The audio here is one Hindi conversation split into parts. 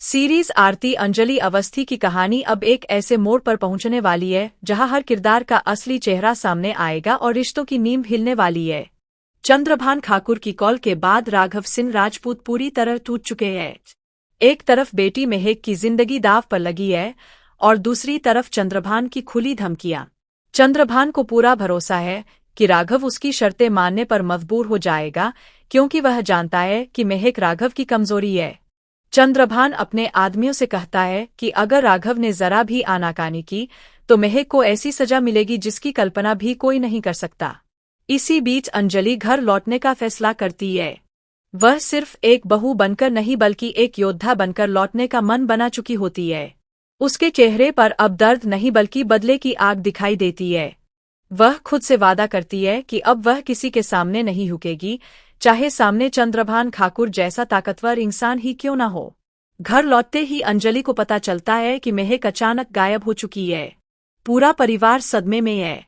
सीरीज आरती अंजलि अवस्थी की कहानी अब एक ऐसे मोड़ पर पहुंचने वाली है जहां हर किरदार का असली चेहरा सामने आएगा और रिश्तों की नींव हिलने वाली है। चंद्रभान ठाकुर की कॉल के बाद राघव सिंह राजपूत पूरी तरह टूट चुके हैं। एक तरफ बेटी मेहक की जिंदगी दांव पर लगी है और दूसरी तरफ चंद्रभान की खुली धमकियां। चंद्रभान को पूरा भरोसा है कि राघव उसकी शर्तें मानने पर मजबूर हो जाएगा, क्योंकि वह जानता है कि मेहक राघव की कमजोरी है। चंद्रभान अपने आदमियों से कहता है कि अगर राघव ने जरा भी आनाकानी की तो मेहक को ऐसी सजा मिलेगी जिसकी कल्पना भी कोई नहीं कर सकता। इसी बीच अंजलि घर लौटने का फैसला करती है। वह सिर्फ एक बहू बनकर नहीं बल्कि एक योद्धा बनकर लौटने का मन बना चुकी होती है। उसके चेहरे पर अब दर्द नहीं बल्कि बदले की आग दिखाई देती है। वह खुद से वादा करती है कि अब वह किसी के सामने नहीं झुकेगी, चाहे सामने चंद्रभान ठाकुर जैसा ताकतवर इंसान ही क्यों न हो। घर लौटते ही अंजलि को पता चलता है कि मेहक अचानक गायब हो चुकी है। पूरा परिवार सदमे में है।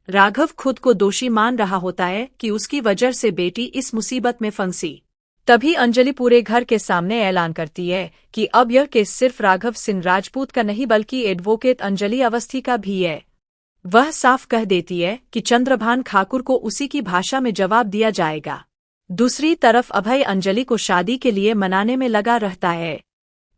राघव खुद को दोषी मान रहा होता है कि उसकी वजह से बेटी इस मुसीबत में फंसी। तभी अंजलि पूरे घर के सामने ऐलान करती है कि अब यह केस सिर्फ राघव सिंह राजपूत का नहीं बल्कि एडवोकेट अंजलि अवस्थी का भी है। वह साफ कह देती है कि चंद्रभान ठाकुर को उसी की भाषा में जवाब दिया जाएगा। दूसरी तरफ अभय अंजलि को शादी के लिए मनाने में लगा रहता है।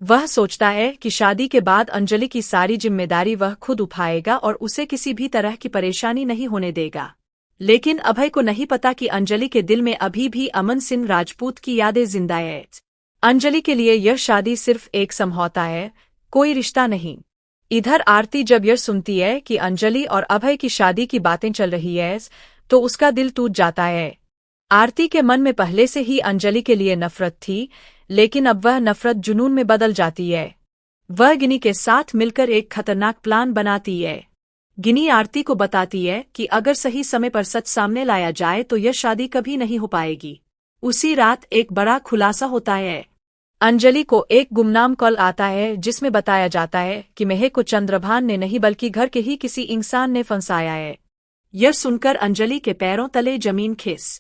वह सोचता है कि शादी के बाद अंजलि की सारी जिम्मेदारी वह खुद उठाएगा और उसे किसी भी तरह की परेशानी नहीं होने देगा। लेकिन अभय को नहीं पता कि अंजलि के दिल में अभी भी अमन सिंह राजपूत की यादें जिंदा है। अंजलि के लिए यह शादी सिर्फ एक समझौता है, कोई रिश्ता नहीं। इधर आरती जब यह सुनती है कि अंजलि और अभय की शादी की बातें चल रही है तो उसका दिल टूट जाता है। आरती के मन में पहले से ही अंजलि के लिए नफरत थी, लेकिन अब वह नफरत जुनून में बदल जाती है। वह गिनी के साथ मिलकर एक खतरनाक प्लान बनाती है। गिनी आरती को बताती है कि अगर सही समय पर सच सामने लाया जाए तो यह शादी कभी नहीं हो पाएगी। उसी रात एक बड़ा खुलासा होता है। अंजलि को एक गुमनाम कॉल आता है जिसमें बताया जाता है कि मेहक को चंद्रभान ने नहीं बल्कि घर के ही किसी इंसान ने फंसाया है। यह सुनकर अंजलि के पैरों तले जमीन खिस